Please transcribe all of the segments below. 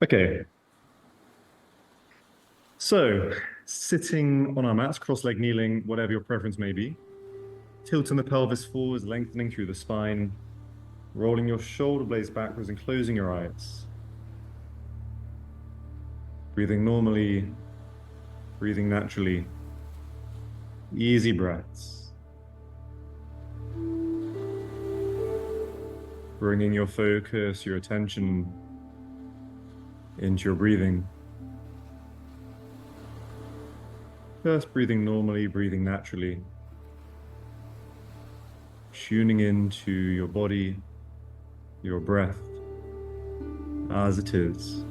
Okay, so sitting on our mats, cross-leg kneeling, whatever your preference may be, tilting the pelvis forwards, lengthening through the spine, rolling your shoulder blades backwards and closing your eyes. Breathing normally, breathing naturally, easy breaths. Bringing your focus, your attention into your breathing. Just breathing normally, breathing naturally. Tuning into your body, your breath, as it is.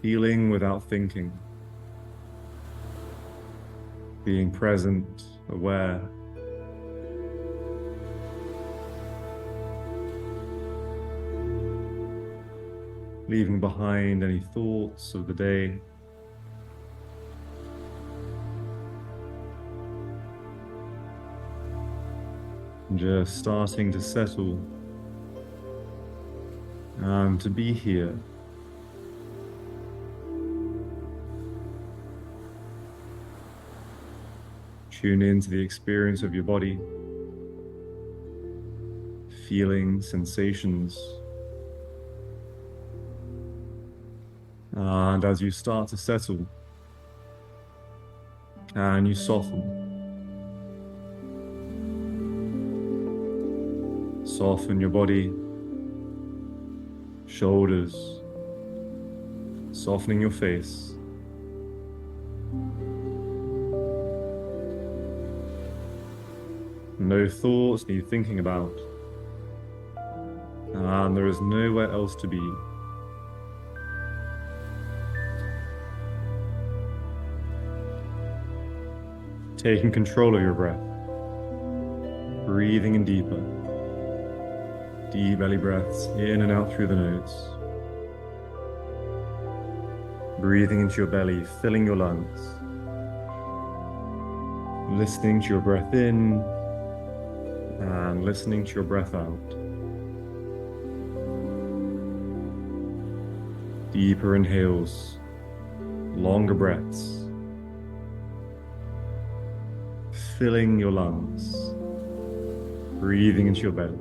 Feeling without thinking. Being present, aware. Leaving behind any thoughts of the day. And just starting to settle and to be here. Tune into the experience of your body, feelings, sensations. And as you start to settle, can you soften? Soften your body, shoulders, softening your face. No thoughts need thinking about, and there is nowhere else to be. Taking control of your breath, breathing in deeper, deep belly breaths in and out through the nose. Breathing into your belly, filling your lungs. Listening to your breath in and listening to your breath out. Deeper inhales, longer breaths. Filling your lungs, breathing into your belly.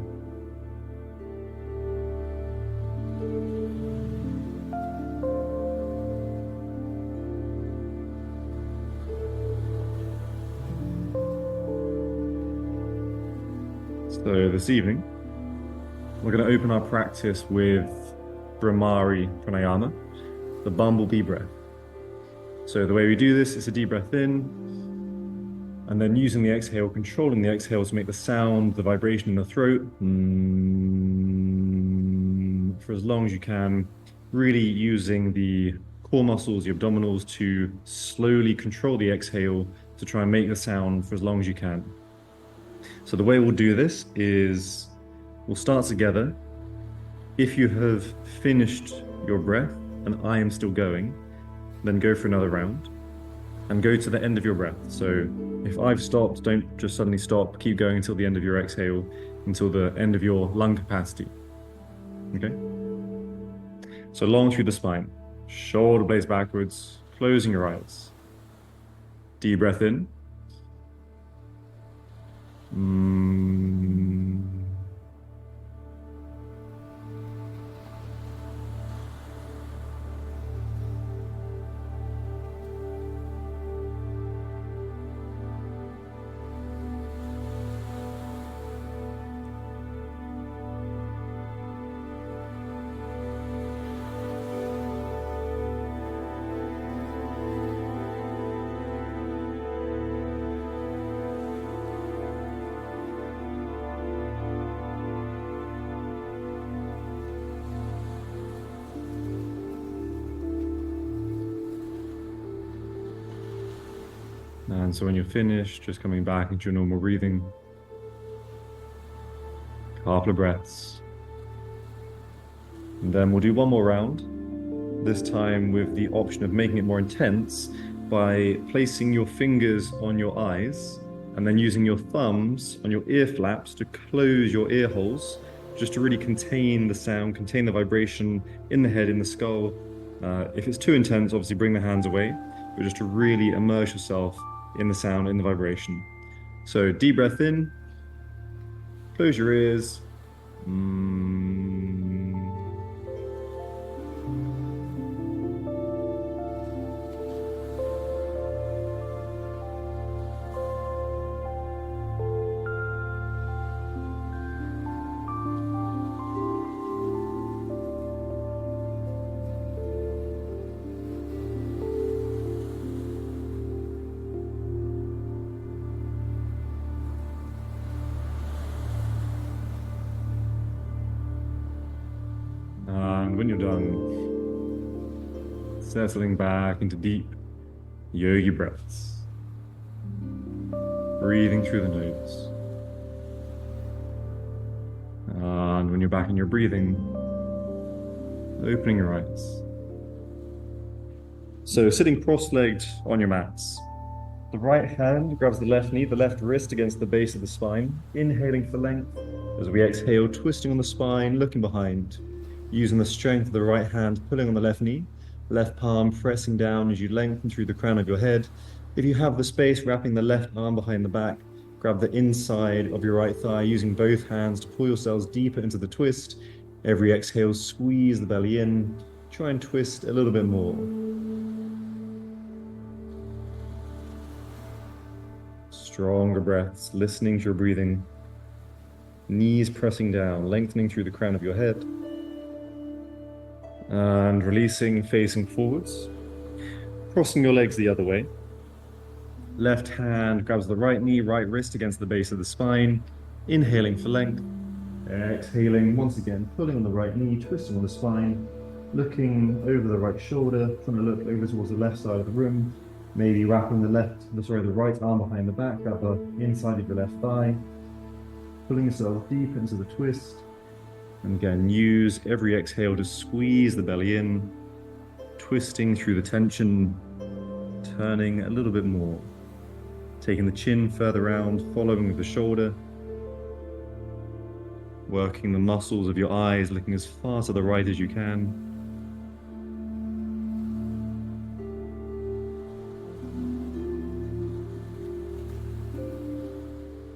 So this evening, we're going to open our practice with Brahmari Pranayama, the bumblebee breath. So the way we do this is a deep breath in, and then using the exhale, controlling the exhale to make the sound, the vibration in the throat, for as long as you can, really using the core muscles, the abdominals, to slowly control the exhale to try and make the sound for as long as you can. So the way we'll do this is we'll start together. If you have finished your breath and I am still going, then go for another round and go to the end of your breath. So if I've stopped, don't just suddenly stop. Keep going until the end of your exhale, until the end of your lung capacity. Okay? So long through the spine, shoulder blades backwards, closing your eyes. Deep breath in. And so when you're finished, just coming back into your normal breathing. Couple of breaths. And then we'll do one more round, this time with the option of making it more intense by placing your fingers on your eyes and then using your thumbs on your ear flaps to close your ear holes just to really contain the sound, contain the vibration in the head, in the skull. If it's too intense, obviously bring the hands away, but just to really immerse yourself in the sound, in the vibration. So deep breath in, close your ears. And when you're done, settling back into deep yogi breaths, breathing through the nose. And when you're back in your breathing, opening your eyes. So sitting cross-legged on your mats. The right hand grabs the left knee, the left wrist against the base of the spine, inhaling for length. As we exhale, twisting on the spine, looking behind. Using the strength of the right hand, pulling on the left knee, left palm pressing down as you lengthen through the crown of your head. If you have the space, wrapping the left arm behind the back, grab the inside of your right thigh, using both hands to pull yourselves deeper into the twist. Every exhale, squeeze the belly in. Try and twist a little bit more. Stronger breaths, listening to your breathing. Knees pressing down, lengthening through the crown of your head. And releasing, facing forwards. Crossing your legs the other way. Left hand grabs the right knee, right wrist against the base of the spine. Inhaling for length. Exhaling, once again, pulling on the right knee, twisting on the spine. Looking over the right shoulder, trying to look over towards the left side of the room. Maybe wrapping the right arm behind the back, grab the inside of your left thigh. Pulling yourself deep into the twist. And again, use every exhale to squeeze the belly in, twisting through the tension, turning a little bit more. Taking the chin further round, following with the shoulder. Working the muscles of your eyes, looking as far to the right as you can.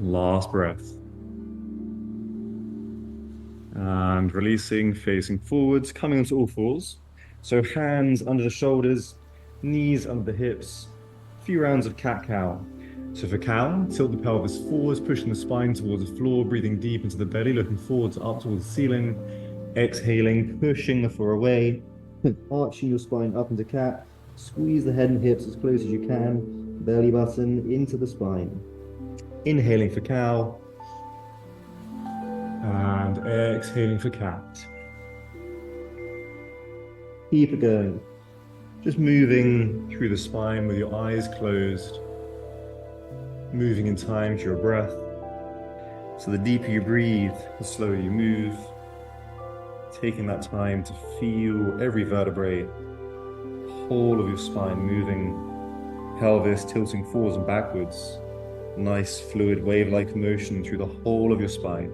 Last breath. And releasing, facing forwards, coming onto all fours. So hands under the shoulders, knees under the hips. A few rounds of cat-cow. So for cow, tilt the pelvis forwards, pushing the spine towards the floor, breathing deep into the belly, looking forwards up towards the ceiling. Exhaling, pushing the floor away, arching your spine up into cat. Squeeze the head and hips as close as you can. Belly button into the spine. Inhaling for cow. And exhaling for cat. Keep it going. Just moving through the spine with your eyes closed. Moving in time to your breath. So the deeper you breathe, the slower you move. Taking that time to feel every vertebrae, whole of your spine moving, pelvis tilting forwards and backwards. Nice fluid wave-like motion through the whole of your spine.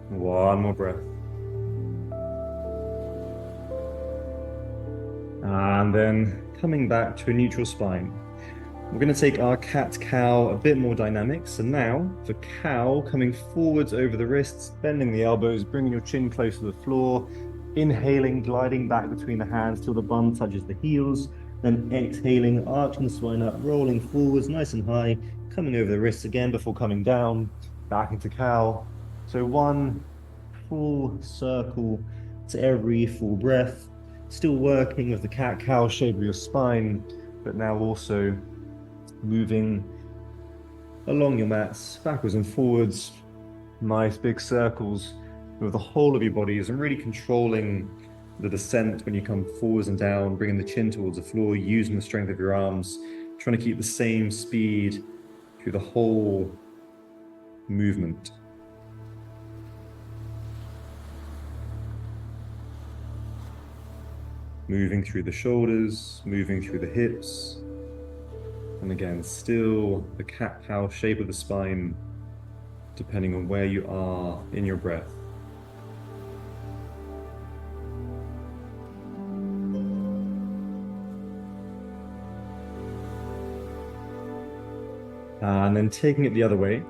One more breath. And then coming back to a neutral spine. We're going to take our cat-cow a bit more dynamic. So now, for cow, coming forwards over the wrists, bending the elbows, bringing your chin close to the floor, inhaling, gliding back between the hands till the bum touches the heels, then exhaling, arching the spine up, rolling forwards nice and high, coming over the wrists again before coming down, back into cow. So one full circle to every full breath, still working with the cat-cow shape of your spine, but now also moving along your mats, backwards and forwards, nice big circles with the whole of your bodies, and really controlling the descent when you come forwards and down, bringing the chin towards the floor, using the strength of your arms, trying to keep the same speed through the whole movement. Moving through the shoulders, moving through the hips, and again, still the cat-cow shape of the spine, depending on where you are in your breath. And then taking it the other way.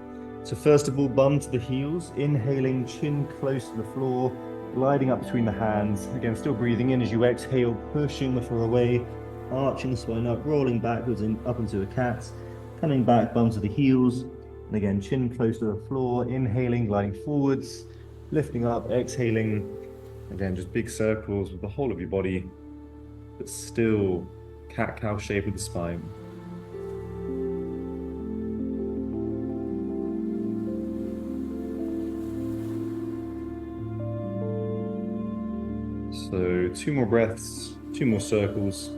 So first of all, bum to the heels, inhaling, chin close to the floor, gliding up between the hands. Again, still breathing in as you exhale, pushing the floor away, arching the spine up, rolling backwards and up into a cat, coming back, bum to the heels. And again, chin close to the floor, inhaling, gliding forwards, lifting up, exhaling. Again, just big circles with the whole of your body, but still cat-cow shape of the spine. So 2 more breaths, 2 more circles.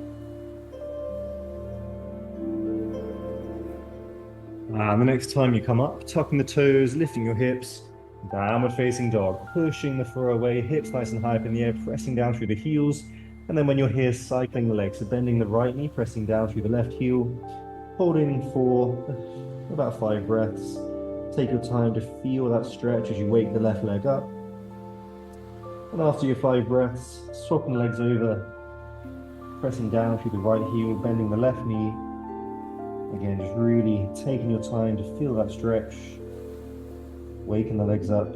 And the next time you come up, tucking the toes, lifting your hips, downward facing dog, pushing the floor away, hips nice and high up in the air, pressing down through the heels. And then when you're here, cycling the legs, so bending the right knee, pressing down through the left heel, holding for about 5 breaths. Take your time to feel that stretch as you wake the left leg up. And after your 5 breaths, swapping the legs over, pressing down through the right heel, bending the left knee. Again, just really taking your time to feel that stretch, waking the legs up.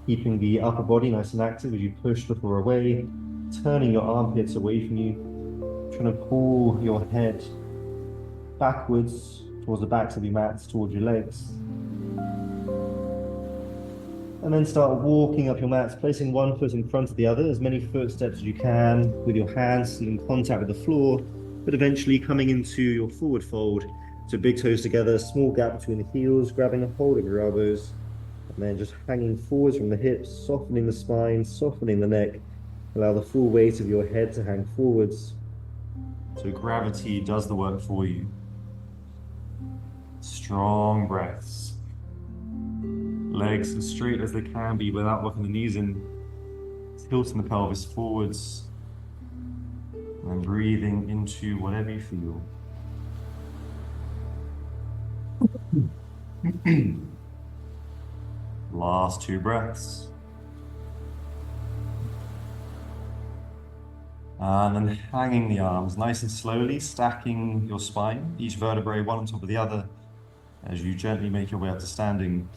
Keeping the upper body nice and active as you push the floor away, turning your armpits away from you, trying to pull your head backwards towards the backs of your mats, towards your legs. And then start walking up your mats, placing one foot in front of the other, as many footsteps as you can, with your hands still in contact with the floor, but eventually coming into your forward fold. So big toes together, small gap between the heels, grabbing a hold of your elbows, and then just hanging forwards from the hips, softening the spine, softening the neck. Allow the full weight of your head to hang forwards. So gravity does the work for you. Strong breaths. Legs as straight as they can be without locking the knees in, tilting the pelvis forwards, and breathing into whatever you feel. Last 2 breaths. And then hanging the arms nice and slowly, stacking your spine, each vertebrae one on top of the other, as you gently make your way up to standing.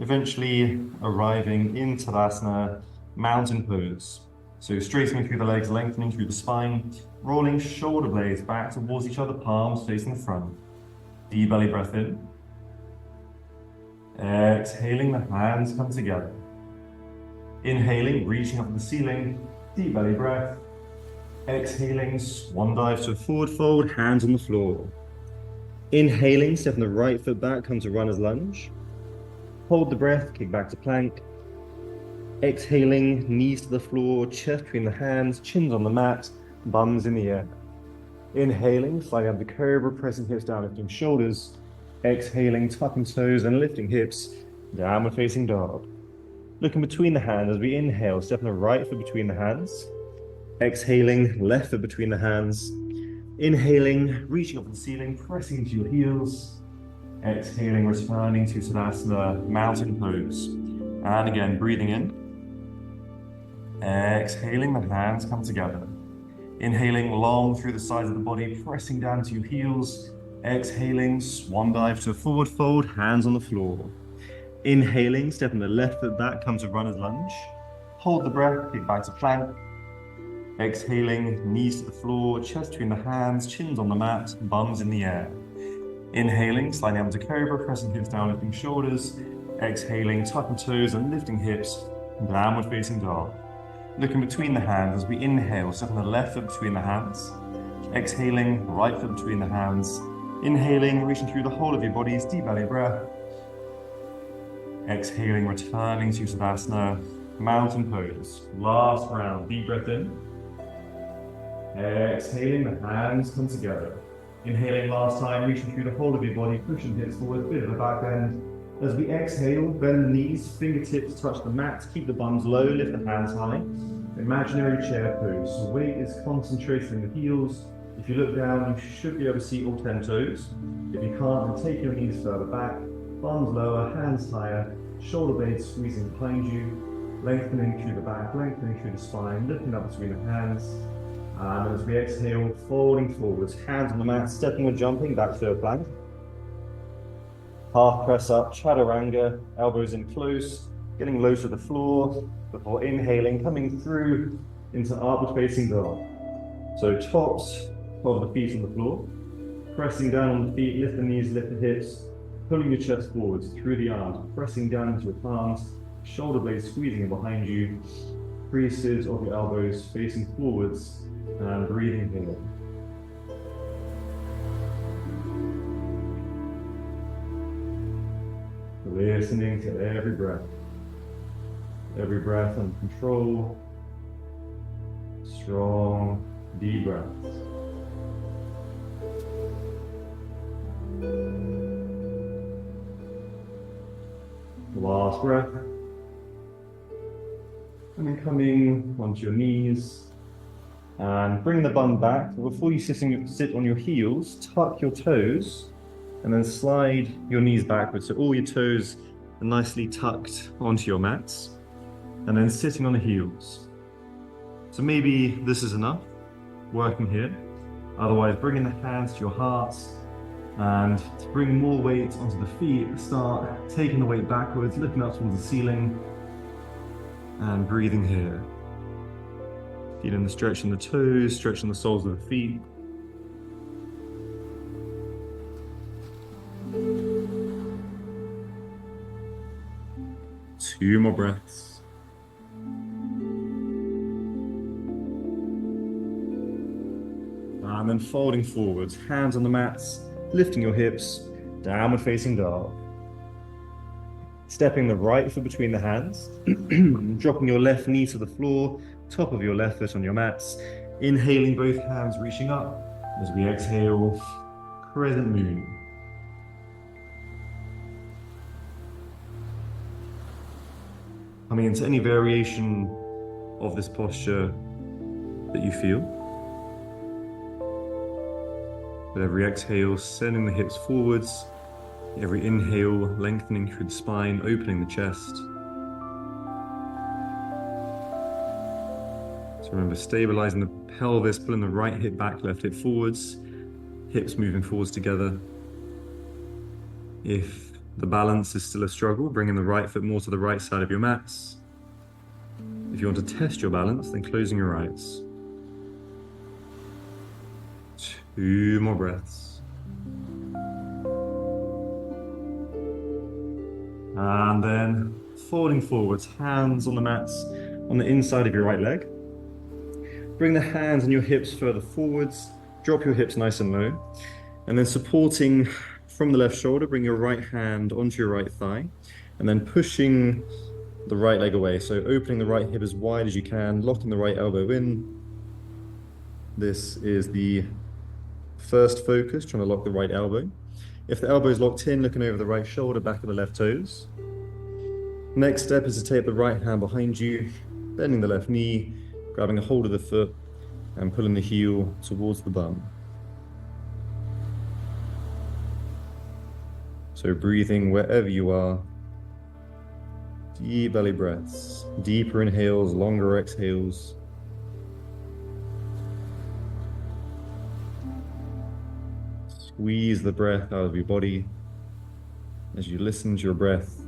Eventually arriving in Tadasana, mountain pose. So straightening through the legs, lengthening through the spine, rolling shoulder blades back towards each other, palms facing the front. Deep belly breath in. Exhaling, the hands come together. Inhaling, reaching up to the ceiling, deep belly breath. Exhaling, swan dive to a forward fold, hands on the floor. Inhaling, stepping the right foot back, come to runner's lunge. Hold the breath, kick back to plank. Exhaling, knees to the floor, chest between the hands, chins on the mat, bums in the air. Inhaling, sliding up the cobra, pressing hips down, lifting shoulders. Exhaling, tucking toes and lifting hips, downward facing dog. Looking between the hands as we inhale, stepping the right foot between the hands. Exhaling, left foot between the hands. Inhaling, reaching up to the ceiling, pressing into your heels. Exhaling, returning to Tadasana, mountain pose. And again, breathing in. Exhaling, the hands come together. Inhaling long through the sides of the body, pressing down to your heels. Exhaling, swan dive to a forward fold, hands on the floor. Inhaling, stepping the left foot back, come to runner's lunge. Hold the breath, kick back to plank. Exhaling, knees to the floor, chest between the hands, chins on the mat, bums in the air. Inhaling, sliding up to cobra, pressing hips down, lifting shoulders. Exhaling, tucking toes and lifting hips, downward facing dog. Looking between the hands as we inhale, stepping the left foot between the hands. Exhaling, right foot between the hands. Inhaling, reaching through the whole of your bodies, deep belly breath. Exhaling, returning to Tadasana, Mountain pose. Last round. Deep breath in. Exhaling, the hands come together. Inhaling last time, reaching through the whole of your body, pushing hips forward, bit of a back bend. As we exhale, bend the knees, fingertips touch the mat, keep the bums low, lift the hands high. Imaginary chair pose. So weight is concentrated in the heels. If you look down, you should be able to see all 10 toes. If you can't, then take your knees further back, bums lower, hands higher, shoulder blades squeezing behind you, lengthening through the back, lengthening through the spine, lifting up between the hands. And as we exhale, folding forwards, hands on the mat, stepping or jumping back to a plank. Half press up, chaturanga, elbows in close, getting low to the floor before inhaling, coming through into upward facing dog. So tops of the feet on the floor, pressing down on the feet, lift the knees, lift the hips, pulling your chest forwards through the arms, pressing down into your palms, shoulder blades squeezing in behind you, creases of your elbows facing forwards, and breathing here. Listening to every breath under control, strong, deep breaths. Last breath. And then coming onto your knees and bring the bum back. Before you sit on your heels, tuck your toes and then slide your knees backwards so all your toes are nicely tucked onto your mats, and then sitting on the heels. So maybe this is enough, working here. Otherwise, bringing the hands to your hearts, and to bring more weight onto the feet, start taking the weight backwards, lifting up towards the ceiling, and breathing here. Feeling the stretch in the toes, stretching the soles of the feet. Two more breaths. And then folding forwards, hands on the mats, lifting your hips, downward facing dog. Stepping the right foot between the hands, dropping your left knee to the floor, top of your left foot on your mats. Inhaling, both hands reaching up. As we exhale, crescent moon. Coming into any variation of this posture that you feel. With every exhale, sending the hips forwards. Every inhale, lengthening through the spine, opening the chest. So remember, stabilizing the pelvis, pulling the right hip back, left hip forwards, hips moving forwards together. If the balance is still a struggle, bringing the right foot more to the right side of your mats. If you want to test your balance, then closing your eyes. Two more breaths. And then folding forwards, hands on the mats on the inside of your right leg. Bring the hands and your hips further forwards. Drop your hips nice and low. And then supporting from the left shoulder, bring your right hand onto your right thigh. And then pushing the right leg away. So opening the right hip as wide as you can, locking the right elbow in. This is the first focus, trying to lock the right elbow. If the elbow is locked in, looking over the right shoulder, back of the left toes. Next step is to take the right hand behind you, bending the left knee, grabbing a hold of the foot, and pulling the heel towards the bum. So breathing wherever you are. Deep belly breaths, deeper inhales, longer exhales. Squeeze the breath out of your body as you listen to your breath.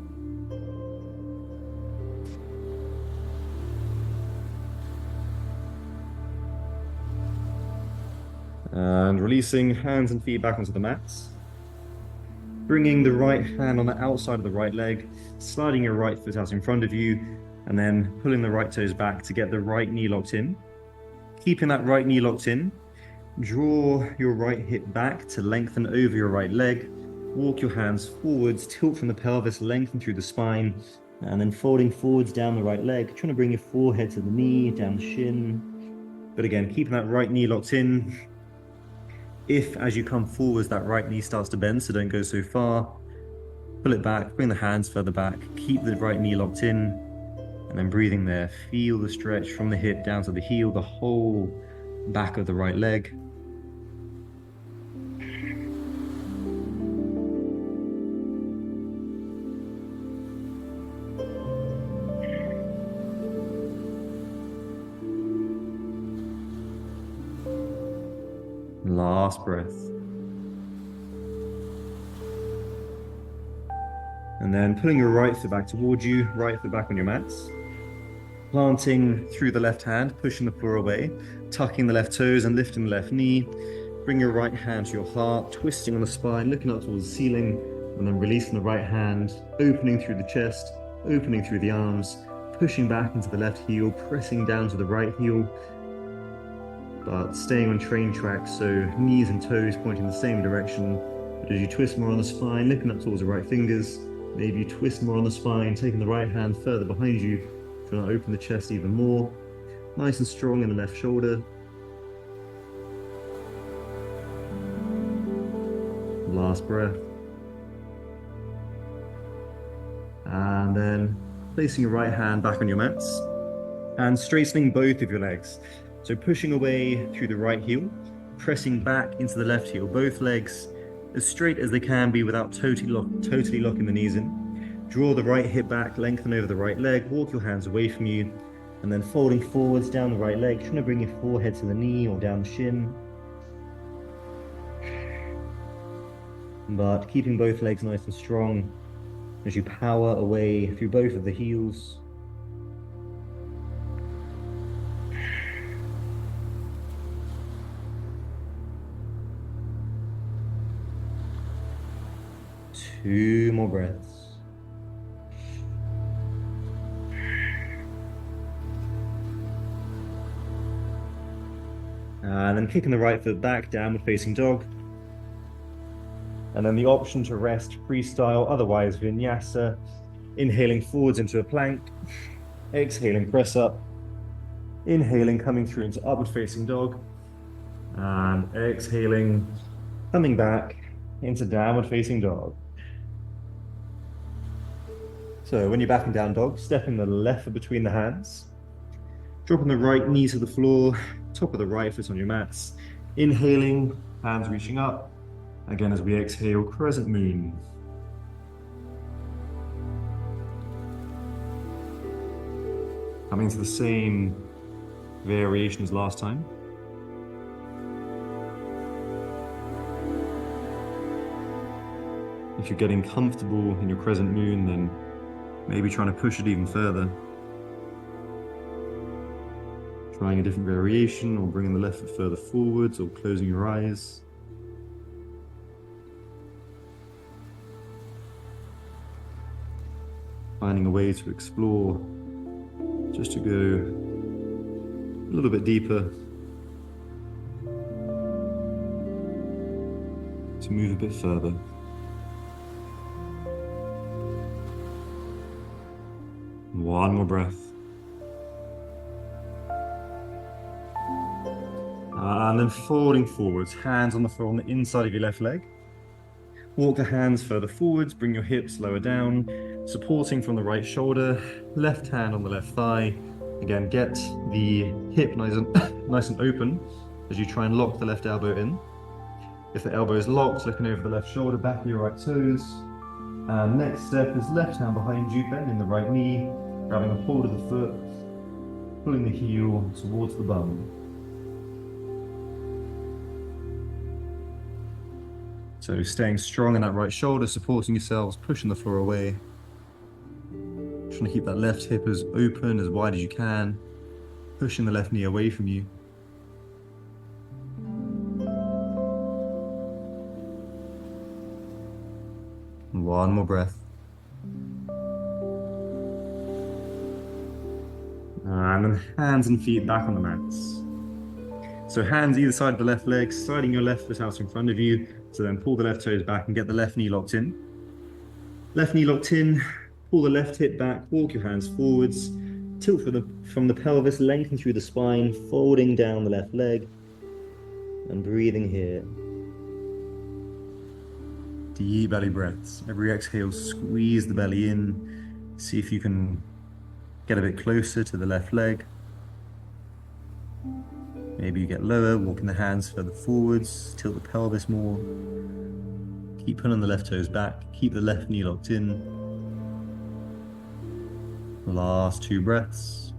And releasing hands and feet back onto the mats. Bringing the right hand on the outside of the right leg, sliding your right foot out in front of you, and then pulling the right toes back to get the right knee locked in. Keeping that right knee locked in, draw your right hip back to lengthen over your right leg. Walk your hands forwards, tilt from the pelvis, lengthen through the spine, And then folding forwards down the right leg, trying to bring your forehead to the knee, down the shin. But again, keeping that right knee locked in. If, as you come forwards, that right knee starts to bend, so don't go so far, pull it back, bring the hands further back, keep the right knee locked in, and then breathing there. Feel the stretch from the hip down to the heel, the whole back of the right leg. Last breath. And then pulling your right foot back towards you, right foot back on your mats. Planting through the left hand, pushing the floor away, tucking the left toes and lifting the left knee. Bring your right hand to your heart, twisting on the spine, looking up towards the ceiling, and then releasing the right hand, opening through the chest, opening through the arms, pushing back into the left heel, pressing down to the right heel, but staying on train track, so knees and toes pointing the same direction. But as you twist more on the spine, looking up towards the right fingers, maybe you twist more on the spine, taking the right hand further behind you, trying to open the chest even more. Nice and strong in the left shoulder. Last breath. And then placing your right hand back on your mats and straightening both of your legs. So pushing away through the right heel, pressing back into the left heel, both legs as straight as they can be without totally locking the knees in. Draw the right hip back, lengthen over the right leg, walk your hands away from you, and then folding forwards down the right leg, trying to bring your forehead to the knee or down the shin. But keeping both legs nice and strong as you power away through both of the heels. Two more breaths. And then kicking the right foot back, downward facing dog. And then the option to rest freestyle, otherwise vinyasa. Inhaling forwards into a plank. Exhaling, press up. Inhaling, coming through into upward facing dog. And exhaling, coming back into downward facing dog. So when you're back in down dog, stepping the left foot between the hands. Dropping the right knee to the floor, top of the right foot on your mats. Inhaling, hands reaching up. Again, as we exhale, crescent moon. Coming to the same variation as last time. If you're getting comfortable in your crescent moon, then maybe trying to push it even further. Trying a different variation, or bringing the left foot further forwards, or closing your eyes. Finding a way to explore, just to go a little bit deeper, to move a bit further. One more breath. And then folding forwards, hands on the floor on the inside of your left leg. Walk the hands further forwards, bring your hips lower down, supporting from the right shoulder, left hand on the left thigh. Again, get the hip nice and open as you try and lock the left elbow in. If the elbow is locked, looking over the left shoulder, back of your right toes. And next step is left hand behind you, bending the right knee, grabbing a hold of the foot, pulling the heel towards the bum. So staying strong in that right shoulder, supporting yourselves, pushing the floor away. Trying to keep that left hip as open, as wide as you can, pushing the left knee away from you. One more breath. And then hands and feet back on the mats. So hands either side of the left leg, sliding your left foot out in front of you. So then pull the left toes back and get the left knee locked in. Left knee locked in, Pull the left hip back, walk your hands forwards, tilt from the pelvis, lengthen through the spine, folding down the left leg, and breathing here. Deep belly breaths. Every exhale, squeeze the belly in. See if you can get a bit closer to the left leg. Maybe you get lower, walking the hands further forwards, tilt the pelvis more. Keep pulling the left toes back, keep the left knee locked in. Last 2 breaths.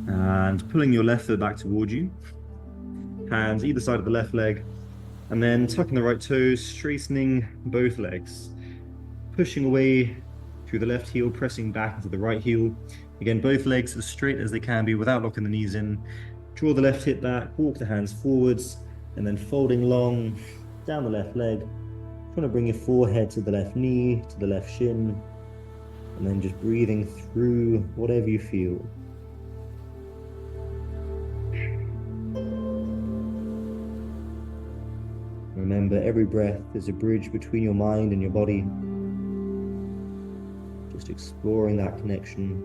And pulling your left foot back towards you. Hands either side of the left leg. And then tucking the right toes, straightening both legs. Pushing away through the left heel, pressing back into the right heel. Again, both legs as straight as they can be without locking the knees in. Draw the left hip back, walk the hands forwards, and then folding long down the left leg. Trying to bring your forehead to the left knee, to the left shin, and then just breathing through whatever you feel. Remember, every breath is a bridge between your mind and your body. Just exploring that connection.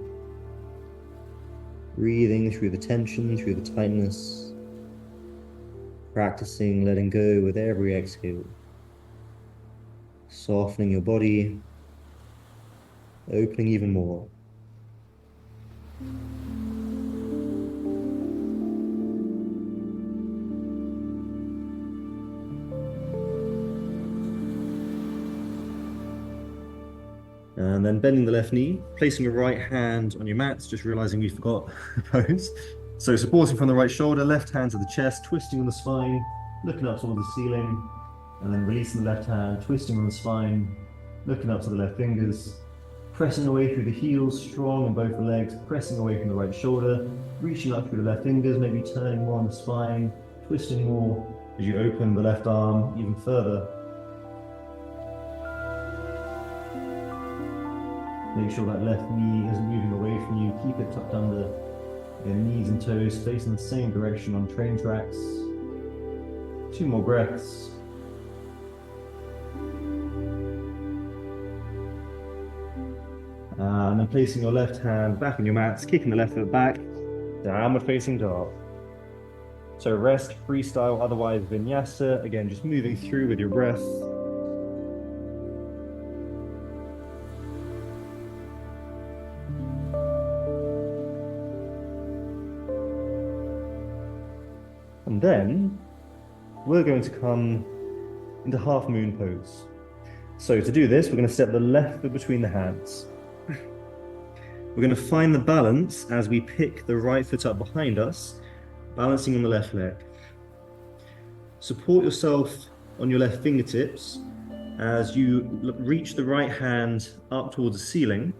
Breathing through the tension, through the tightness. Practicing letting go with every exhale. Softening your body, opening even more. And then bending the left knee, placing your right hand on your mat, just realizing we forgot the pose. So supporting from the right shoulder, left hand to the chest, twisting on the spine, looking up towards the ceiling. And then releasing the left hand, twisting on the spine, looking up to the left fingers, pressing away through the heels, strong in both the legs, pressing away from the right shoulder, reaching up through the left fingers, maybe turning more on the spine, twisting more as you open the left arm even further. Make sure that left knee isn't moving away from you, keep it tucked under. Your knees and toes facing the same direction on train tracks. 2 more breaths. And then placing your left hand back on your mats, kicking the left foot back, downward facing dog. So rest, freestyle, otherwise vinyasa. Again, just moving through with your breath. And then we're going to come into half moon pose. So to do this, we're going to step the left foot between the hands. We're going to find the balance as we pick the right foot up behind us, balancing on the left leg. Support yourself on your left fingertips as you reach the right hand up towards the ceiling,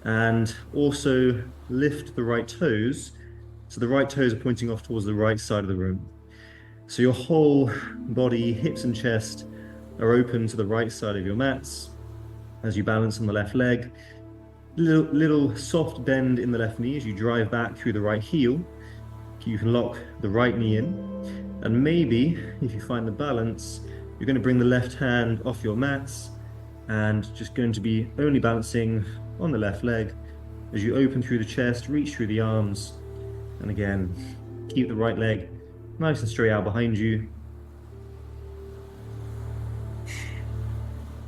and also lift the right toes so the right toes are pointing off towards the right side of the room. So your whole body, hips and chest, are open to the right side of your mats as you balance on the left leg. Little soft bend in the left knee as you drive back through the right heel. You can lock the right knee in, and maybe if you find the balance, you're going to bring the left hand off your mats and just going to be only balancing on the left leg as you open through the chest, reach through the arms, and again keep the right leg nice and straight out behind you.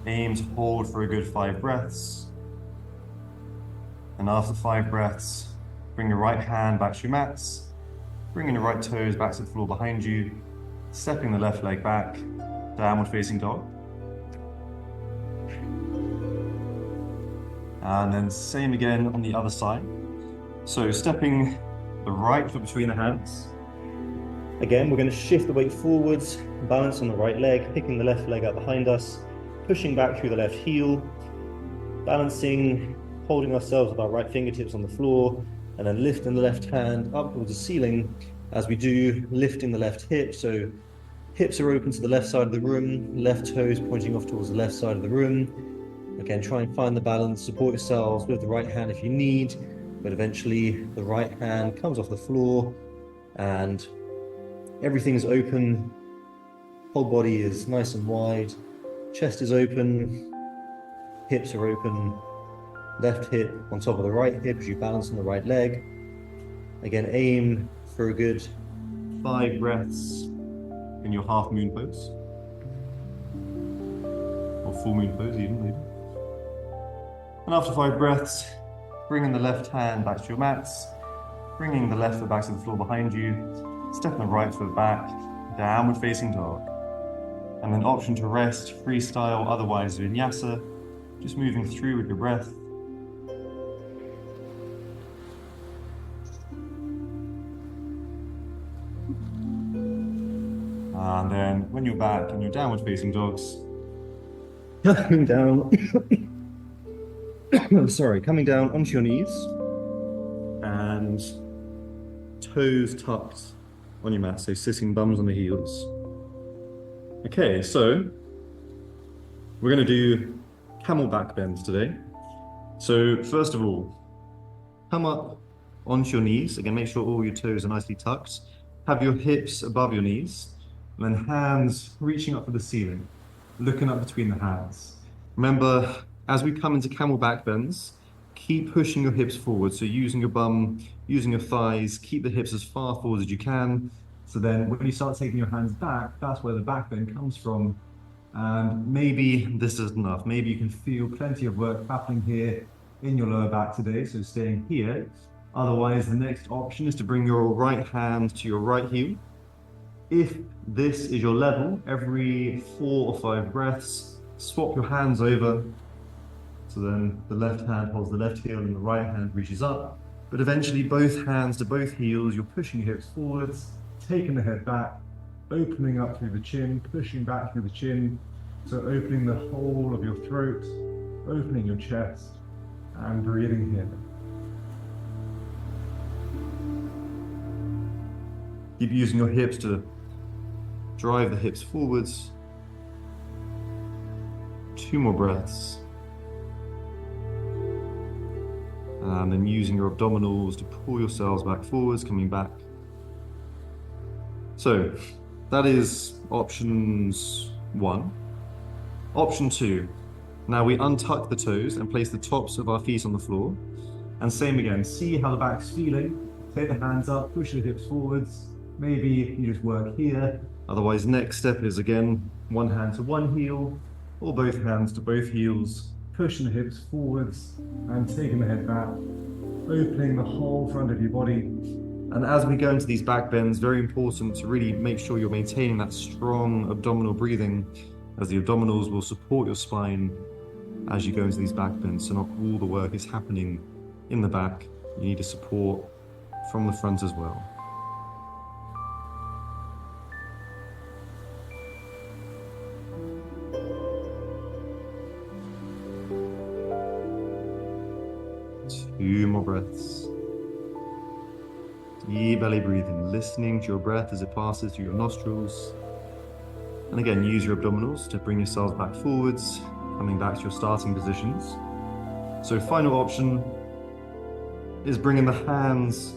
Aim to hold for a good 5 breaths. And after 5 breaths, bring your right hand back to your mats, bringing the right toes back to the floor behind you, stepping the left leg back, downward facing dog. And then same again on the other side. So stepping the right foot between the hands. Again, we're going to shift the weight forwards, balance on the right leg, picking the left leg up behind us, pushing back through the left heel, balancing, holding ourselves with our right fingertips on the floor, and then lifting the left hand up towards the ceiling as we do, lifting the left hip. So hips are open to the left side of the room, left toes pointing off towards the left side of the room. Again, try and find the balance, support yourselves with the right hand if you need, but eventually the right hand comes off the floor and everything's open Whole body is nice and wide, chest is open, hips are open, left hip on top of the right hip as you balance on the right leg. Again, aim for a good 5 breaths in your half moon pose. Or full moon pose even, maybe. And after 5 breaths, bringing the left hand back to your mats, bringing the left foot back to the floor behind you, stepping the right foot back, downward facing dog. And then option to rest, freestyle, otherwise vinyasa, just moving through with your breath. And then when you're back in your downward facing dogs, coming down, coming down onto your knees and toes tucked on your mat, so sitting bums on the heels. Okay, so we're going to do camel back bends today. So first of all, come up onto your knees. Again, make sure all your toes are nicely tucked. Have your hips above your knees, and then hands reaching up for the ceiling, looking up between the hands. Remember, as we come into camel back bends, keep pushing your hips forward. So using your bum, using your thighs, keep the hips as far forward as you can. So then when you start taking your hands back, that's where the back bend comes from. And maybe this is enough. Maybe you can feel plenty of work happening here in your lower back today, so staying here. Otherwise, the next option is to bring your right hand to your right heel. If this is your level, every 4 or 5 breaths, swap your hands over. So then the left hand holds the left heel and the right hand reaches up. But eventually both hands to both heels, you're pushing your hips forwards, taking the head back, opening up through the chin, pushing back through the chin. So opening the whole of your throat, opening your chest, and breathing here. Keep using your hips to drive the hips forwards. 2 more breaths. And then using your abdominals to pull yourselves back forwards, coming back. So that is options 1. Option 2. Now we untuck the toes and place the tops of our feet on the floor. And same again, see how the back's feeling. Take the hands up, push the hips forwards. Maybe you just work here. Otherwise, next step is again, one hand to one heel, or both hands to both heels, pushing the hips forwards and taking the head back, opening the whole front of your body. And as we go into these back bends, very important to really make sure you're maintaining that strong abdominal breathing, as the abdominals will support your spine as you go into these back bends. So not all the work is happening in the back. You need to support from the front as well. Two more breaths. Deep belly breathing, listening to your breath as it passes through your nostrils. And again, use your abdominals to bring yourselves back forwards, coming back to your starting positions. So final option is bringing the hands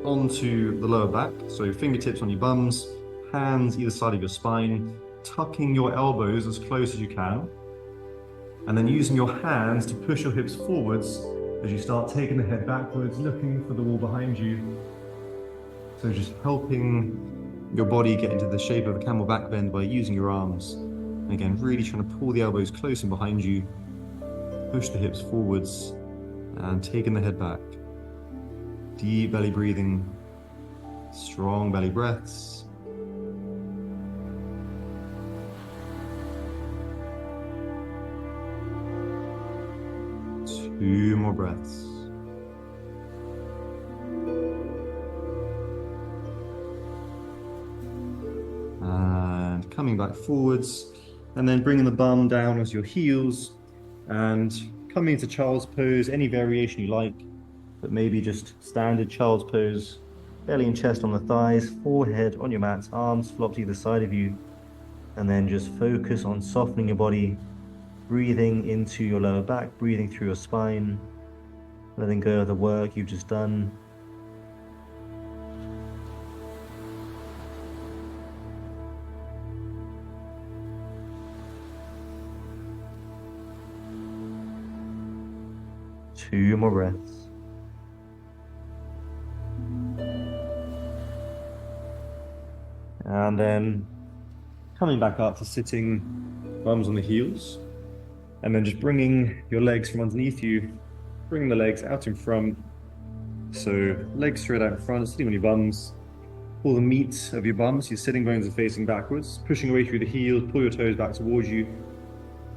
onto the lower back. So fingertips on your bums, hands either side of your spine, tucking your elbows as close as you can. And then using your hands to push your hips forwards as you start taking the head backwards, looking for the wall behind you. So just helping your body get into the shape of a camel back bend by using your arms. And again, really trying to pull the elbows close and behind you, push the hips forwards, and taking the head back. Deep belly breathing, strong belly breaths. Two more breaths. And coming back forwards, and then bringing the bum down as your heels, and coming into child's pose, any variation you like, but maybe just standard child's pose, belly and chest on the thighs, forehead on your mats, arms flopped either side of you, and then just focus on softening your body, breathing into your lower back, breathing through your spine, letting go of the work you've just done. 2 more breaths. And then coming back up to sitting, bums on the heels, and then just bringing your legs from underneath you, bringing the legs out in front. So legs straight out in front, sitting on your bums. Pull the meat of your bums, your sitting bones are facing backwards, pushing away through the heels, pull your toes back towards you.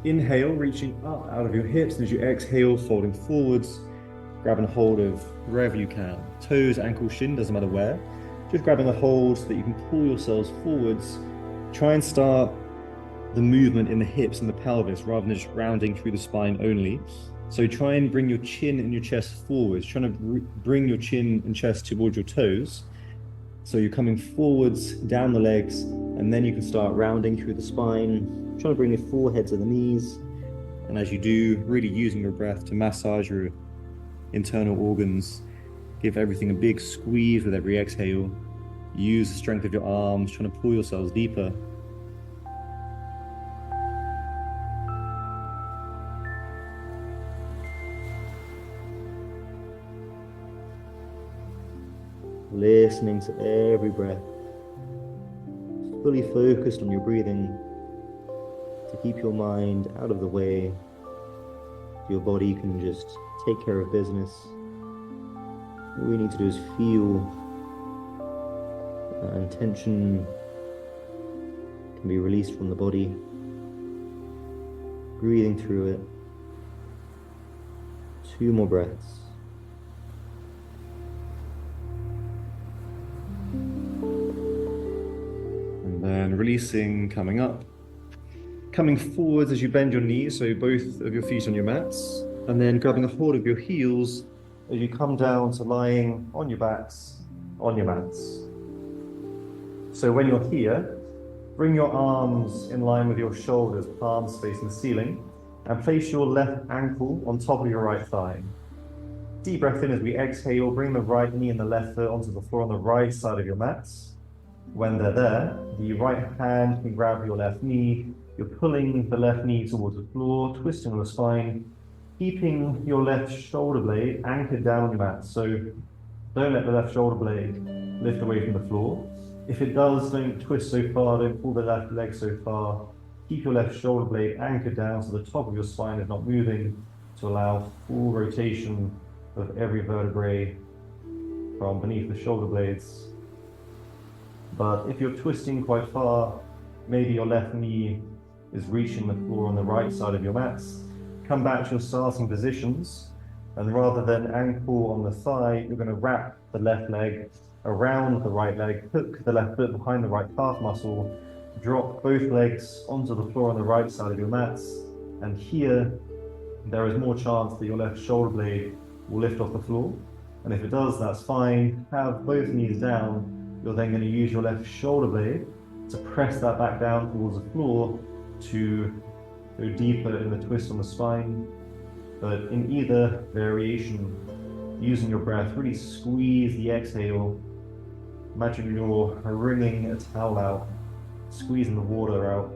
Inhale, reaching up out of your hips, and as you exhale, folding forwards, grabbing a hold of wherever you can. Toes, ankle, shin, doesn't matter where. Just grabbing a hold so that you can pull yourselves forwards. Try and start the movement in the hips and the pelvis rather than just rounding through the spine only. So try and bring your chin and your chest forwards, trying to bring your chin and chest towards your toes. So you're coming forwards, down the legs, and then you can start rounding through the spine, trying to bring your forehead to the knees. And as you do, really using your breath to massage your internal organs. Give everything a big squeeze with every exhale. Use the strength of your arms, trying to pull yourselves deeper. Listening to every breath. Fully focused on your breathing to keep your mind out of the way. Your body can just take care of business. All you need to do is feel, and tension can be released from the body. Breathing through it. 2 more breaths. And then releasing, coming up. Coming forwards as you bend your knees, so both of your feet on your mats, and then grabbing a hold of your heels as you come down to lying on your backs, on your mats. So when you're here, bring your arms in line with your shoulders, palms facing the ceiling, and place your left ankle on top of your right thigh. Deep breath in as we exhale, bring the right knee and the left foot onto the floor on the right side of your mats. When they're there, the right hand can grab your left knee. You're pulling the left knee towards the floor, twisting on the spine, keeping your left shoulder blade anchored down on your mat. So don't let the left shoulder blade lift away from the floor. If it does, don't twist so far, don't pull the left leg so far. Keep your left shoulder blade anchored down so the top of your spine is not moving to allow full rotation of every vertebrae from beneath the shoulder blades. But if you're twisting quite far, maybe your left knee is reaching the floor on the right side of your mats, come back to your starting positions, and rather than ankle on the thigh, you're going to wrap the left leg around the right leg, hook the left foot behind the right calf muscle, drop both legs onto the floor on the right side of your mats, and here there is more chance that your left shoulder blade will lift off the floor. And if it does, that's fine. Have both knees down. You're then going to use your left shoulder blade to press that back down towards the floor to go deeper in the twist on the spine. But in either variation, using your breath, really squeeze the exhale. Imagine you're wringing a towel out, squeezing the water out.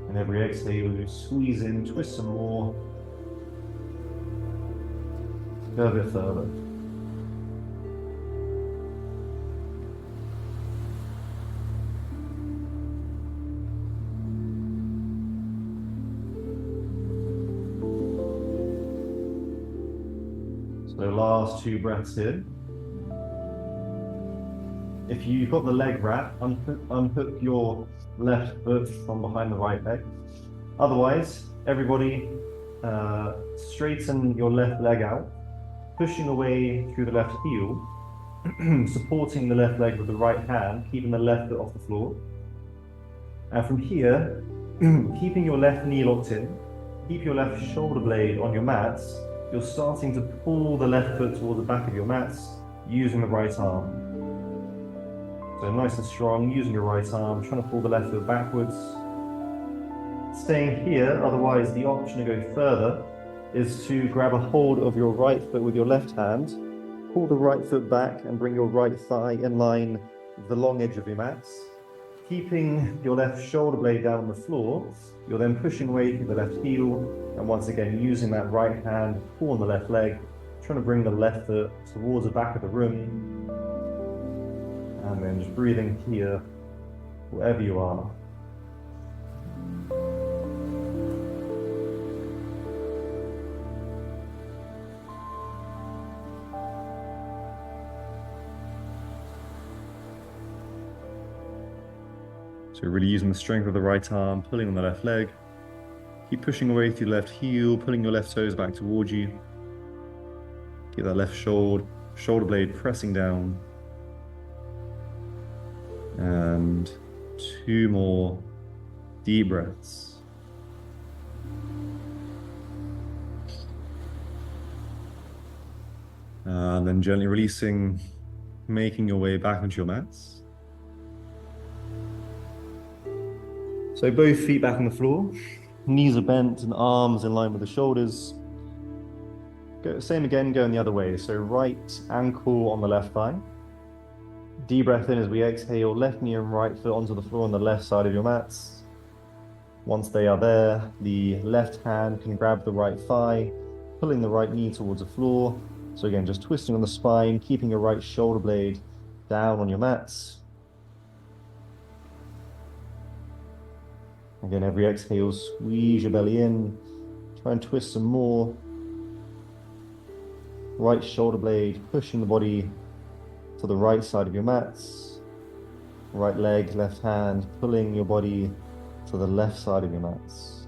And every exhale, you squeeze in, twist some more. Go a bit further. So last 2 breaths here. If you've got the leg wrap, unhook your left foot from behind the right leg. Otherwise, everybody straighten your left leg out, pushing away through the left heel, supporting the left leg with the right hand, keeping the left foot off the floor. And from here, keeping your left knee locked in, keep your left shoulder blade on your mats. You're starting to pull the left foot towards the back of your mats using the right arm. So nice and strong, using your right arm, trying to pull the left foot backwards. Staying here, otherwise the option to go further is to grab a hold of your right foot with your left hand, pull the right foot back and bring your right thigh in line with the long edge of your mats. Keeping your left shoulder blade down on the floor, you're then pushing away through the left heel, and once again using that right hand, pull on the left leg, trying to bring the left foot towards the back of the room, and then just breathing here, wherever you are. So really using the strength of the right arm, pulling on the left leg. Keep pushing away through the left heel, pulling your left toes back towards you. Get that left shoulder blade pressing down. And 2 more deep breaths. And then gently releasing, making your way back onto your mats. So both feet back on the floor, knees are bent and arms in line with the shoulders. Same again, going the other way. So right ankle on the left thigh. Deep breath in as we exhale, left knee and right foot onto the floor on the left side of your mats. Once they are there, the left hand can grab the right thigh, pulling the right knee towards the floor. So again, just twisting on the spine, keeping your right shoulder blade down on your mats. Again, every exhale, squeeze your belly in. Try and twist some more. Right shoulder blade, pushing the body to the right side of your mats. Right leg, left hand, pulling your body to the left side of your mats.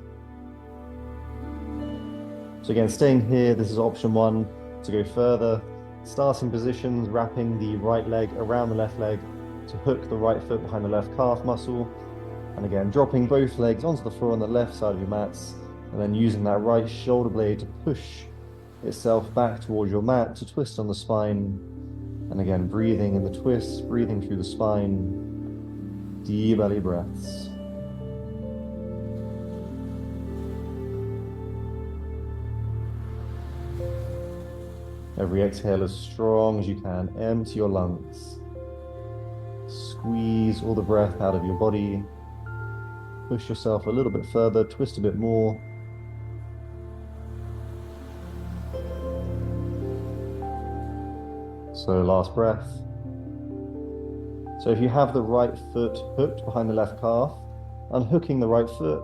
So again, staying here, this is option 1. To go further, starting positions, wrapping the right leg around the left leg to hook the right foot behind the left calf muscle. And again, dropping both legs onto the floor on the left side of your mats, and then using that right shoulder blade to push itself back towards your mat to twist on the spine. And again, breathing in the twist, breathing through the spine. Deep belly breaths. Every exhale as strong as you can. Empty your lungs. Squeeze all the breath out of your body. Push yourself a little bit further, twist a bit more. So last breath. So if you have the right foot hooked behind the left calf, unhooking the right foot,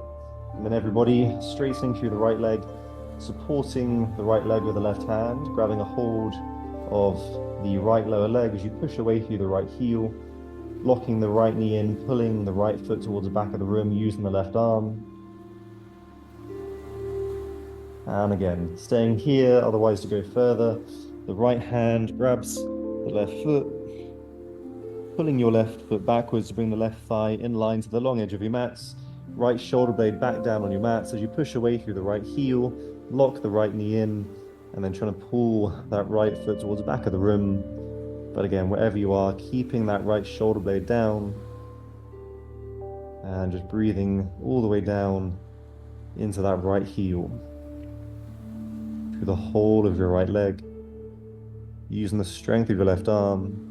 and then everybody straightening through the right leg, supporting the right leg with the left hand, grabbing a hold of the right lower leg as you push away through the right heel, locking the right knee in, pulling the right foot towards the back of the room, using the left arm. And again, staying here, otherwise to go further, the right hand grabs the left foot, pulling your left foot backwards to bring the left thigh in line to the long edge of your mats. Right shoulder blade back down on your mats as you push away through the right heel, lock the right knee in, and then trying to pull that right foot towards the back of the room. But again, wherever you are, keeping that right shoulder blade down and just breathing all the way down into that right heel, through the whole of your right leg, using the strength of your left arm.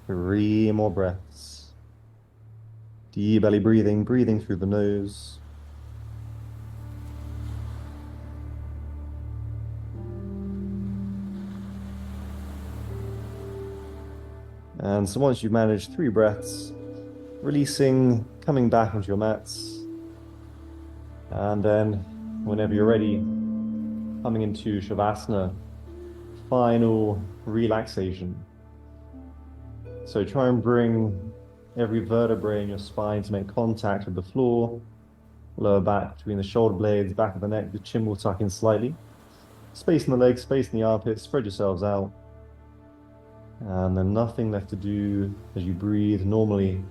Three more breaths. Deep belly breathing, breathing through the nose. And so once you've managed 3 breaths, releasing, coming back onto your mats. And then, whenever you're ready, coming into Shavasana, final relaxation. So try and bring every vertebrae in your spine to make contact with the floor. Lower back between the shoulder blades, back of the neck, the chin will tuck in slightly. Space in the legs, space in the armpits, spread yourselves out. And then nothing left to do as you breathe normally,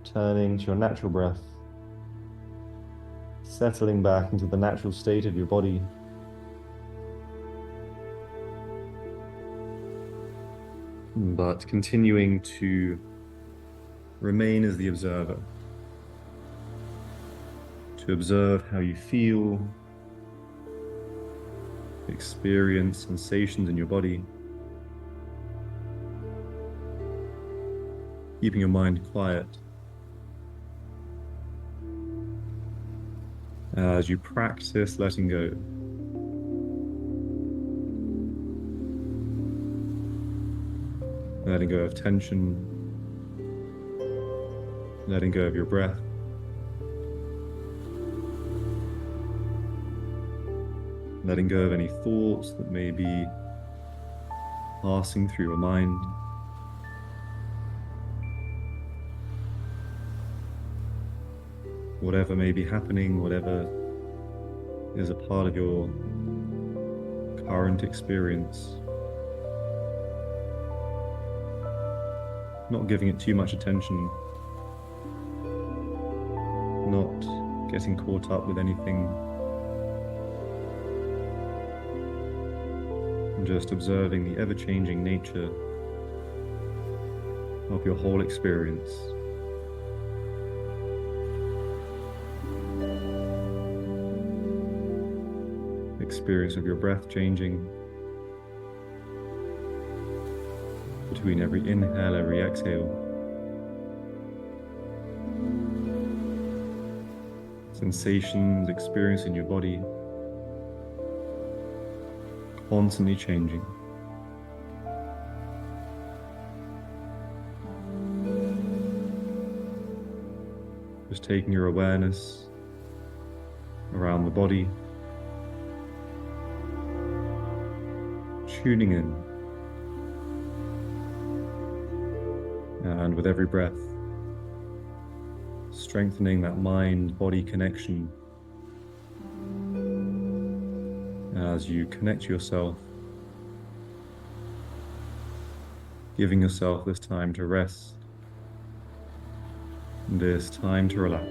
turning to your natural breath, settling back into the natural state of your body. But continuing to remain as the observer, to observe how you feel, experience sensations in your body, keeping your mind quiet as you practice letting go. Letting go of tension, letting go of your breath, letting go of any thoughts that may be passing through your mind. Whatever may be happening, whatever is a part of your current experience. Not giving it too much attention, not getting caught up with anything, and just observing the ever-changing nature of your whole experience. Experience of your breath changing between every inhale, every exhale. Sensations, experience in your body, constantly changing. Just taking your awareness around the body, tuning in, and with every breath, strengthening that mind-body connection as you connect yourself, giving yourself this time to rest, this time to relax.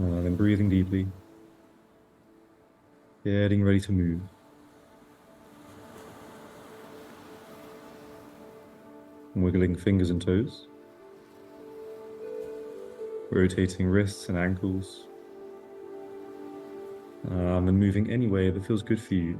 Then breathing deeply. Getting ready to move. Wiggling fingers and toes. Rotating wrists and ankles. And moving any way that feels good for you.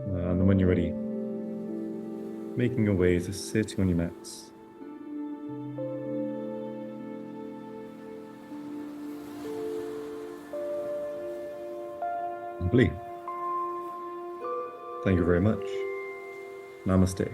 And then when you're ready, making your way to sitting on your mats. Lovely. Thank you very much. Namaste.